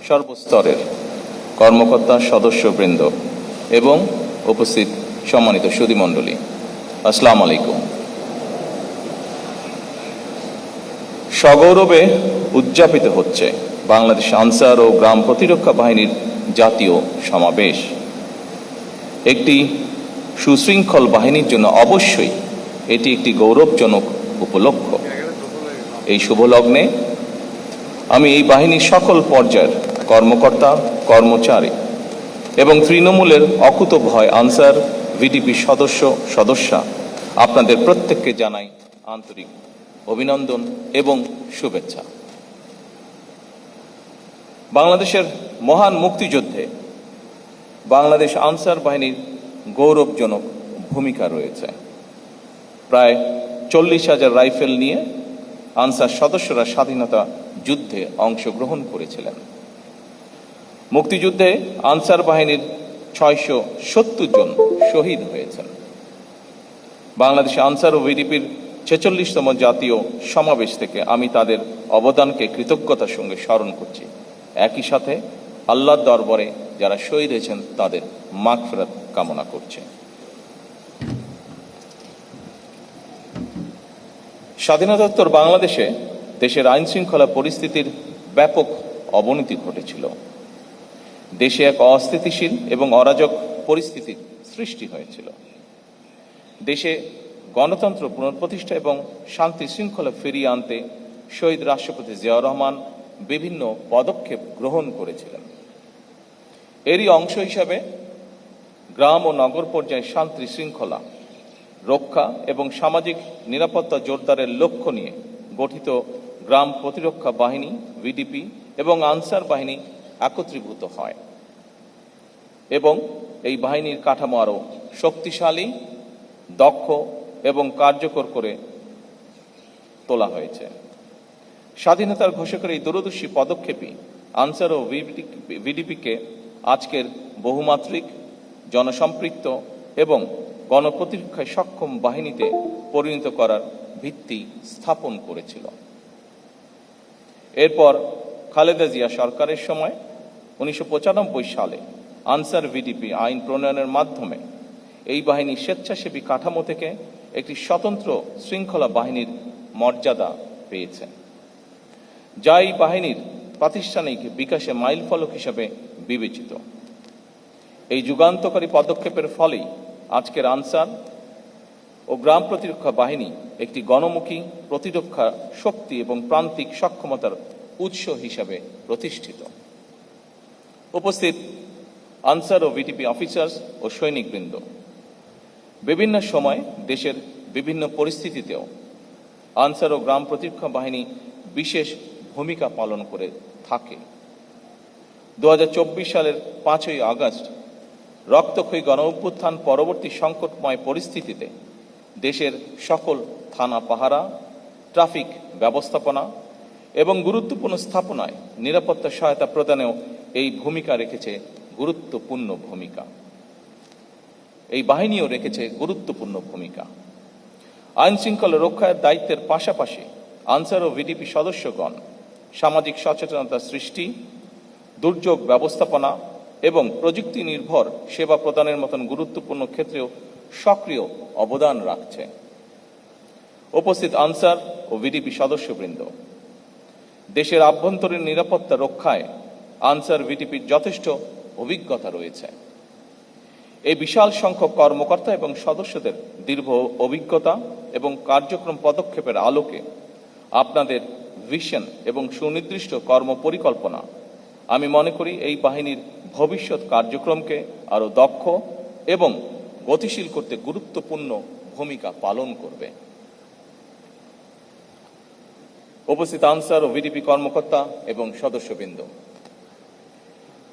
সর্বস্তরের কর্মকর্তা, সদস্যবৃন্দ এবং উপস্থিত সম্মানিত সুধীমণ্ডলী, আসসালামু আলাইকুম। সগৌরবে উদযাপিত হচ্ছে বাংলাদেশ আনসার ও গ্রাম প্রতিরক্ষা বাহিনীর জাতীয় সমাবেশ। একটি সুশৃঙ্খল বাহিনীর জন্য অবশ্যই এটি একটি গৌরবজনক উপলক্ষ। এই শুভ লগ্নে আমি এই বাহিনীর সকল পর্যায়ের কর্মকর্তা, কর্মচারী এবং তৃণমূলের অকুতোভয় আনসার ভিডিপি সদস্যা আপনাদের প্রত্যেককে জানাই আন্তরিক অভিনন্দন এবং শুভেচ্ছা। বাংলাদেশের মহান মুক্তিযুদ্ধে বাংলাদেশ আনসার বাহিনীর গৌরবজনক ভূমিকা রয়েছে। প্রায় 40,000 রাইফেল নিয়ে আনসার সদস্যরা স্বাধীনতা যুদ্ধে অংশগ্রহণ করেছিলেন। মুক্তিযুদ্ধে আনসার বাহিনীর 670 জন শহীদ হয়েছেন। বাংলাদেশ আনসার ও ভিডিপির 46তম জাতীয় সমাবেশ থেকে আমি তাদের অবদানকে কৃতজ্ঞতার সঙ্গে স্মরণ করছি। একই সাথে আল্লাহর দরবারে যারা শহীদ হয়েছেন তাদের মাগফিরাত কামনা করছে। স্বাধীনতোত্তর বাংলাদেশে দেশের আইন শৃঙ্খলা পরিস্থিতির ব্যাপক অবনতি ঘটেছিল। দেশে এক অস্থিতিশীল এবং অরাজক পরিস্থিতির সৃষ্টি হয়েছিল। দেশে গণতন্ত্র পুনঃপ্রতিষ্ঠা এবং শান্তি শৃঙ্খলা ফিরিয়ে আনতে শহীদ রাষ্ট্রপতি জিয়াউর রহমান বিভিন্ন পদক্ষেপ গ্রহণ করেছিলেন। এরই অংশ হিসাবে গ্রাম ও নগর পর্যায়ে শান্তি শৃঙ্খলা রক্ষা এবং সামাজিক নিরাপত্তা জোরদারের লক্ষ্য নিয়ে গঠিত গ্রাম প্রতিরক্ষা বাহিনী ভিডিপি এবং আনসার বাহিনী একত্রীভূত হয় এবং এই বাহিনীর কাঠামো আরও শক্তিশালী, দক্ষ এবং কার্যকর করে তোলা হয়েছে। স্বাধীনতার ঘোষকের এই দূরদর্শী পদক্ষেপই আনসার ও ভিডিপিকে আজকের বহুমাত্রিক, জনসম্পৃক্ত এবং গণপ্রতিরক্ষায় সক্ষম বাহিনীতে পরিণত করার ভিত্তি স্থাপন করেছিল। এরপর খালেদা জিয়া সরকারের সময় 1995 সালে আনসার ভিডিপি আইন প্রণয়নের মাধ্যমে এই বাহিনী স্বেচ্ছাসেবী কাঠামো থেকে একটি স্বতন্ত্র শৃঙ্খলা বাহিনীর মর্যাদা পেয়েছে, যা এই বাহিনীর প্রাতিষ্ঠানিক বিকাশে মাইলফলক হিসেবে বিবেচিত। এই যুগান্তকারী পদক্ষেপের ফলেই আজকের আনসার ও গ্রাম প্রতিরক্ষা বাহিনী একটি গণমুখী প্রতিরক্ষা শক্তি এবং প্রান্তিক সক্ষমতার উৎস হিসাবে প্রতিষ্ঠিত। উপস্থিত আনসার ও ভিডিপি অফিসার্স ও সৈনিকবৃন্দ, বিভিন্ন সময় দেশের বিভিন্ন পরিস্থিতিতেও আনসার ও গ্রাম প্রতিরক্ষা বাহিনী বিশেষ ভূমিকা পালন করে থাকে। 2024 সালের 5ই আগস্ট রক্তক্ষয়ী গণ অভ্যুত্থান পরবর্তী সংকটময় পরিস্থিতিতে দেশের সকল থানা পাহারা, ট্রাফিক ব্যবস্থাপনা এবং গুরুত্বপূর্ণ স্থাপনায় নিরাপত্তা সহায়তা প্রদানেও এই ভূমিকা রেখেছে গুরুত্বপূর্ণ ভূমিকা। এই বাহিনীও রেখেছে গুরুত্বপূর্ণ ভূমিকা। আইন শৃঙ্খলা রক্ষার দায়িত্বের পাশাপাশি আনসার ও ভিডিপি সদস্যগণ সামাজিক সচেতনতা সৃষ্টি, দুর্যোগ ব্যবস্থাপনা এবং প্রযুক্তি নির্ভর সেবা প্রদানের মতন গুরুত্বপূর্ণ ক্ষেত্রেও সক্রিয় অবদান রাখছে। উপস্থিত আনসার ও ভিডিপি সদস্যবৃন্দ, দেশের আভ্যন্তরীণ নিরাপত্তা রক্ষায় আনসার ভিডিপির যথেষ্ট অভিজ্ঞতা রয়েছে। এই বিশাল সংখ্যক কর্মকর্তা এবং সদস্যদের দীর্ঘ অভিজ্ঞতা এবং কার্যক্রম পদক্ষেপের আলোকে আপনাদের ভিশন এবং সুনির্দিষ্ট কর্মপরিকল্পনা আমি মনে করি এই বাহিনীর ভবিষ্যৎ কার্যক্রমকে আরও দক্ষ এবং গতিশীল করতে গুরুত্বপূর্ণ ভূমিকা পালন করবে। উপস্থিত আনসার ও ভিডিপি কর্মকর্তা এবং সদস্যবৃন্দ,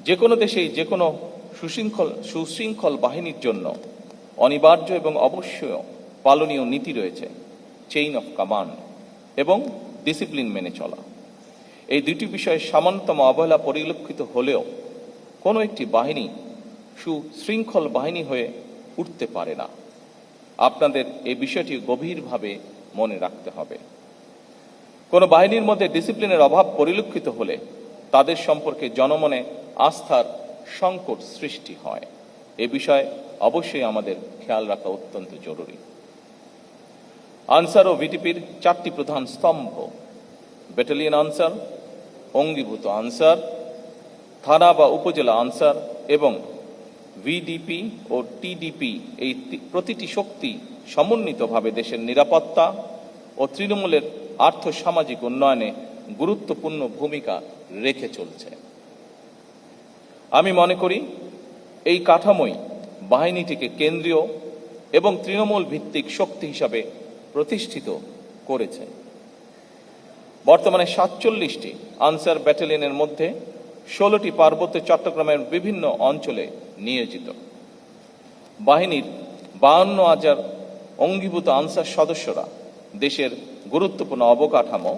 যে কোনো দেশেই যে কোনো সুশৃঙ্খল বাহিনীর জন্য অনিবার্য এবং অবশ্যই পালনীয় নীতি রয়েছে চেইন অফ কমান্ড এবং ডিসিপ্লিন মেনে চলা। এই দুটি বিষয়ে সামান্যতম অবহেলা পরিলক্ষিত হলেও কোনো একটি বাহিনী সুশৃঙ্খল বাহিনী হয়ে উঠতে পারে না। আপনাদের এই বিষয়টি গভীরভাবে মনে রাখতে হবে। কোনো বাহিনীর মধ্যে ডিসিপ্লিনের অভাব পরিলক্ষিত হলে তাদের সম্পর্কে জনমনে আস্থার সংকট সৃষ্টি হয়। এ বিষয়ে অবশ্যই আমাদের খেয়াল রাখা অত্যন্ত জরুরি। আনসার ও ভিটিপির 4টি প্রধান স্তম্ভ: ব্যাটালিয়ন আনসার, অঙ্গীভূত আনসার, থানা বা উপজেলা আনসার এবং ভিডিপি ও টিডিপি। এই প্রতিটি শক্তি সমন্বিতভাবে দেশের নিরাপত্তা ও তৃণমূলের আর্থসামাজিক উন্নয়নে গুরুত্বপূর্ণ ভূমিকা রেখে চলছে। আমি মনে করি এই কাঠামোই বাহিনীটিকে কেন্দ্রীয় এবং তৃণমূল ভিত্তিক শক্তি হিসাবে প্রতিষ্ঠিত করেছে। বর্তমানে 47টি আনসার ব্যাটালিয়নের মধ্যে 16টি পার্বত্য চট্টগ্রামের বিভিন্ন অঞ্চলে নিয়োজিত। বাহিনীর 52,000 অঙ্গীভূত আনসার সদস্যরা দেশের গুরুত্বপূর্ণ অবকাঠামো,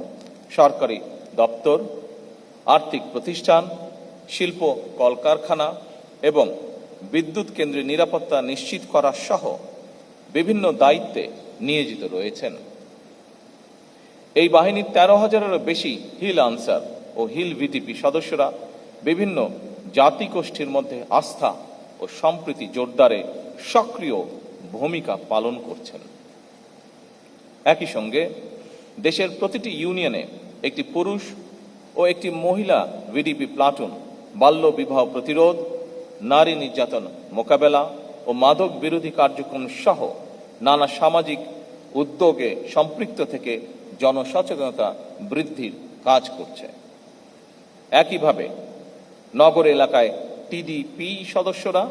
সরকারি দপ্তর, আর্থিক প্রতিষ্ঠান, শিল্প কলকারখানা এবং বিদ্যুৎ কেন্দ্রে নিরাপত্তা নিশ্চিত করা সহ বিভিন্ন দায়িত্বে নিয়োজিত রয়েছেন। এই বাহিনীর 13,000-এরও বেশি হিল আনসার ও হিল ভিটিপি সদস্যরা বিভিন্ন জাতিগোষ্ঠীর মধ্যে আস্থা ও সম্প্রীতি জোরদারে সক্রিয় ভূমিকা পালন করছেন। একই সঙ্গে দেশের প্রতিটি ইউনিয়নে একটি পুরুষ ও একটি মহিলা ভিডিপি প্লাটুন বাল্য বিবাহ প্রতিরোধ, নারী নির্যাতন মোকাবেলা ও মাদক বিরোধী কার্যক্রম সহ নানা সামাজিক উদ্যোগে সম্পৃক্ত থেকে জনসচেতনতা বৃদ্ধির কাজ করছে। একইভাবে নগর এলাকায় টিডিপি সদস্যরা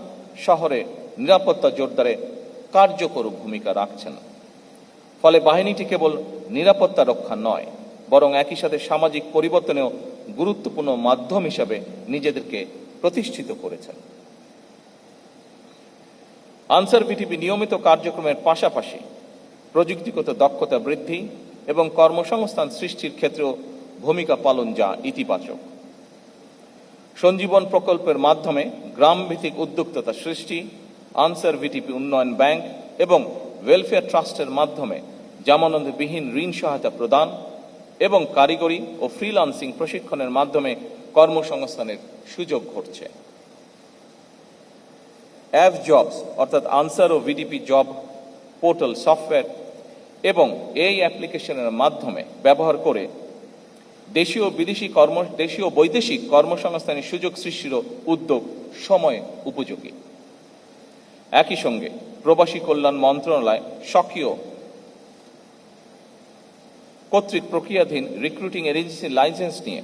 শহরে নিরাপত্তা জোরদারে কার্যকর ভূমিকা রাখছেন। ফলে বাহিনীটি কেবল নিরাপত্তা রক্ষা নয়, বরং একই সাথে সামাজিক পরিবর্তনেও গুরুত্বপূর্ণ মাধ্যম হিসাবে নিজেদেরকে প্রতিষ্ঠিত করেছেন। আনসার ভিটিপি নিয়মিত কার্যক্রমের পাশাপাশি প্রযুক্তিগত দক্ষতা বৃদ্ধি এবং কর্মসংস্থান সৃষ্টির ক্ষেত্রেও ভূমিকা পালন যা ইতিবাচক। সঞ্জীবন প্রকল্পের মাধ্যমে গ্রামভিত্তিক উদ্যোক্তা সৃষ্টি, আনসার ভিটিপি উন্নয়ন ব্যাংক এবং ওয়েলফেয়ার ট্রাস্টের মাধ্যমে জামানতবিহীন ঋণ সহায়তা প্রদান এবং কারিগরি ও ফ্রিল্যান্সিং প্রশিক্ষণের মাধ্যমে কর্মসংস্থানের সুযোগ ঘটছে। অ্যাভ জবস অর্থাৎ আনসার ও ভিডিপি জব পোর্টাল সফটওয়্যার এবং এই অ্যাপ্লিকেশনের মাধ্যমে ব্যবহার করে দেশীয় বৈদেশিক কর্মসংস্থানের সুযোগ সৃষ্টির উদ্যোগ সময় উপযোগী। একই সঙ্গে প্রবাসী কল্যাণ মন্ত্রণালয় সক্রিয় কর্তৃক প্রক্রিয়াধীন রিক্রুটিং এজেন্সির লাইসেন্স নিয়ে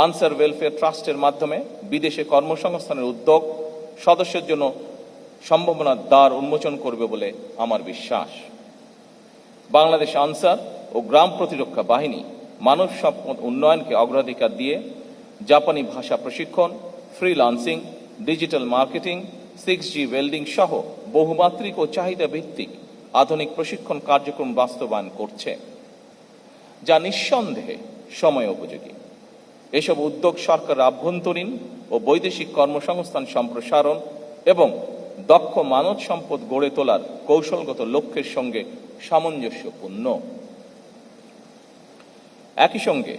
আনসার ওয়েলফেয়ার ট্রাস্টের মাধ্যমে বিদেশে কর্মসংস্থানের উদ্যোগ সদস্যের জন্য সম্ভাবনার দ্বার উন্মোচন করবে বলে আমার বিশ্বাস। বাংলাদেশ আনসার ও গ্রাম প্রতিরক্ষা বাহিনী মানব সম্পদ উন্নয়নকে অগ্রাধিকার দিয়ে জাপানি ভাষা প্রশিক্ষণ, freelancing, digital marketing, 6G welding সহ বহুমাত্রিক ও চাহিদা ভিত্তিক আধুনিক প্রশিক্ষণ কার্যক্রম বাস্তবায়ন করছে, যা নিঃসন্দেহে সময় উপযোগী। এসব উদ্যোগ সরকারের আভ্যন্তরীণ ও বৈদেশিক কর্মসংস্থান সম্প্রসারণ এবং দক্ষ মানব সম্পদ গড়ে তোলার কৌশলগত লক্ষ্যের সঙ্গে সামঞ্জস্যপূর্ণ। একই সঙ্গে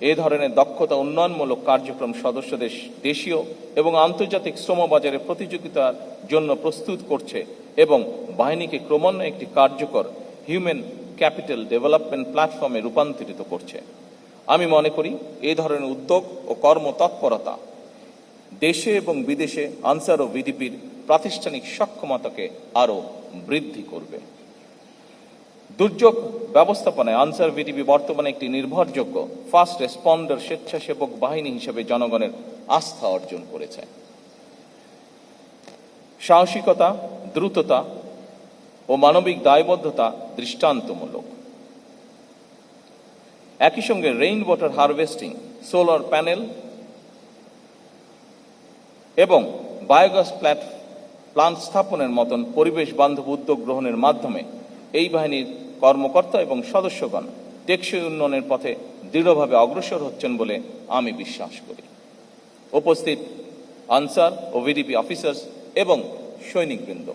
এ ধরনের দক্ষতা উন্নয়নমূলক কার্যক্রম সদস্যদের দেশীয় এবং আন্তর্জাতিক শ্রমবাজারে প্রতিযোগিতার জন্য প্রস্তুত করছে এবং বাহিনীকে ক্রমান্বয়ে একটি কার্যকর হিউম্যান ক্যাপিটাল ডেভেলপমেন্ট প্ল্যাটফর্মে রূপান্তরিত করছে। আমি মনে করি এ ধরনের উদ্যোগ ও কর্মতৎপরতা দেশে এবং বিদেশে আনসার ও ভিডিপির প্রাতিষ্ঠানিক সক্ষমতাকে আরও বৃদ্ধি করবে। দুর্যোগ ব্যবস্থাপনায় আনসার ভিডিপি বর্তমানে একটি নির্ভরযোগ্য ফার্স্ট রেসপন্ডার স্বেচ্ছাসেবক বাহিনী হিসেবে জনগণের আস্থা অর্জন করেছে। সাহসিকতা, দ্রুততা ও মানবিক দায়বদ্ধতা দৃষ্টান্তমূলক। একই সঙ্গে rain water harvesting, solar panel এবং বায়োগ্যাস প্লান্ট স্থাপনের মতন পরিবেশ বান্ধব উদ্যোগ গ্রহণের মাধ্যমে এই বাহিনীর কর্মকর্তা এবং সদস্যগণ টেকসই উন্নয়নের পথে দৃঢ়ভাবে অগ্রসর হচ্ছেন বলে আমি বিশ্বাস করি। উপস্থিত আনসার ও ভিডিপি অফিসার্স এবং সৈনিকবৃন্দ,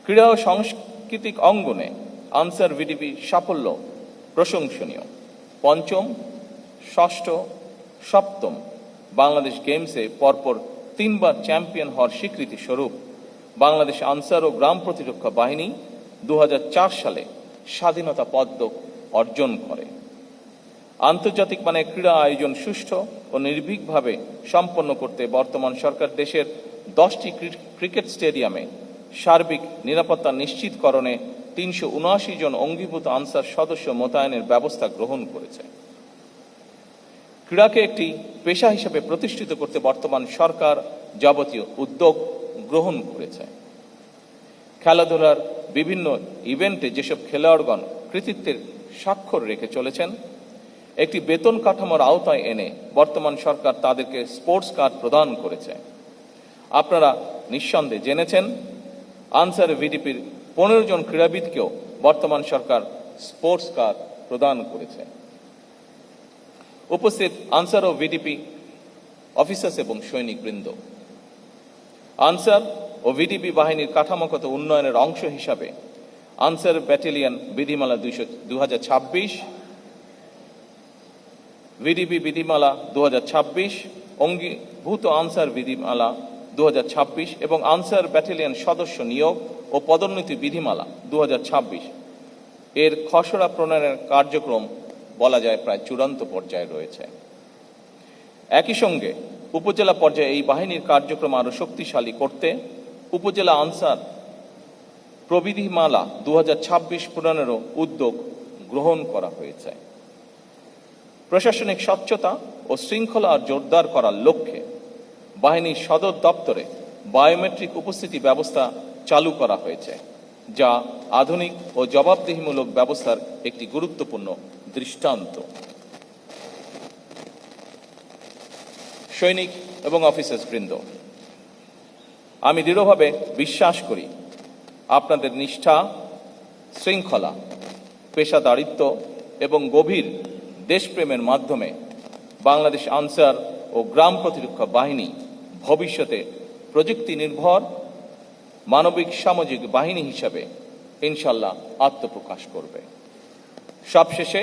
ক্রীড়া ও সাংস্কৃতিক অঙ্গনে আনসার ভিডিপি সাফল্য প্রশংসনীয়। পঞ্চম, ষষ্ঠ সপ্তম বাংলাদেশ গেমসে পরপর 3 বার চ্যাম্পিয়ন হওয়ার স্বীকৃতি স্বরূপ বাংলাদেশ আনসার ও গ্রাম প্রতিরক্ষা বাহিনী 2004 সালে স্বাধীনতা পদক অর্জন করে। আন্তর্জাতিক মানের ক্রীড়া আয়োজন সুষ্ঠু ও নির্ভীকভাবে সম্পন্ন করতে বর্তমান সরকার দেশের 10টি ক্রিকেট স্টেডিয়ামে সার্বিক নিরাপত্তা নিশ্চিতকরণে 379 জন অঙ্গীভূত আনসার সদস্য মোতায়েনের ব্যবস্থা গ্রহণ করেছে। ক্রীড়াকে একটি পেশা হিসেবে প্রতিষ্ঠিত করতে বর্তমান সরকার যাবতীয় উদ্যোগ গ্রহণ করেছে। খেলাধুলার বিভিন্ন ইভেন্টে যেসব খেলোয়াড়গণ কৃতিত্বের স্বাক্ষর রেখে চলেছেন, একটি বেতন কাঠামোর আওতায় এনে বর্তমান সরকার তাদেরকে স্পোর্টস কার্ড প্রদান করেছে। আপনারা নিঃসন্দেহে জেনেছেন, আনসার ভিডিপির 15 জন ক্রীড়াবিদকেও বর্তমান সরকার স্পোর্টস কার্ড প্রদান করেছে। উপস্থিত আনসার ও ভিডিপি অফিসার্স এবং সৈনিকবৃন্দ, আনসার ও ভিডিপি বাহিনীর কাঠামোগত উন্নয়নের অংশ হিসাবে আনসার ব্যাটালিয়ন বিধিমালা 2026, ভিডিপি বিধিমালা 2026, অঙ্গীভূত আনসার বিধিমালা 2026 এবং আনসার ব্যাটালিয়ন সদস্য নিয়োগ ও পদোন্নতি বিধিমালা 2026 এর খসড়া প্রণয়নের কার্যক্রম বলা যায় প্রায় চূড়ান্ত পর্যায়ে রয়েছে। একই সঙ্গে উপজেলা পর্যায়ে এই বাহিনীর কার্যক্রম আরো শক্তিশালী করতে উপজেলা আনসার প্রবিধিমালা 2026 প্রণয়নেরও উদ্যোগ গ্রহণ করা হয়েছে। প্রশাসনিক স্বচ্ছতা ও শৃঙ্খলা জোরদার করার লক্ষ্যে বাহিনীর সদর দপ্তরে বায়োমেট্রিক উপস্থিতি ব্যবস্থা চালু করা হয়েছে, যা আধুনিক ও জবাবদিহিমূলক ব্যবস্থার একটি গুরুত্বপূর্ণ দৃষ্টান্ত। সৈনিক এবং অফিসার্স বৃন্দ, আমি দৃঢ়ভাবে বিশ্বাস করি আপনাদের নিষ্ঠা, শৃঙ্খলা, পেশাদারিত্ব এবং গভীর দেশপ্রেমের মাধ্যমে বাংলাদেশ আনসার ও গ্রাম প্রতিরক্ষা বাহিনী ভবিষ্যতে প্রযুক্তি নির্ভর মানবিক সামাজিক বাহিনী হিসাবে ইনশাল্লাহ আত্মপ্রকাশ করবে। সবশেষে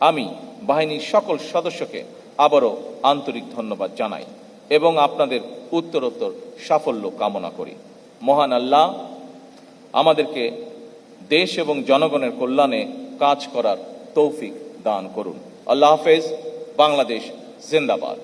আমি বাহিনীর সকল সদস্যকে আবারও আন্তরিক ধন্যবাদ জানাই এবং আপনাদের উত্তরোত্তর সাফল্য কামনা করি। মহান আল্লাহ আমাদেরকে দেশ এবং জনগণের কল্যাণে কাজ করার তৌফিক দান করুন। আল্লাহ হাফেজ। বাংলাদেশ জিন্দাবাদ।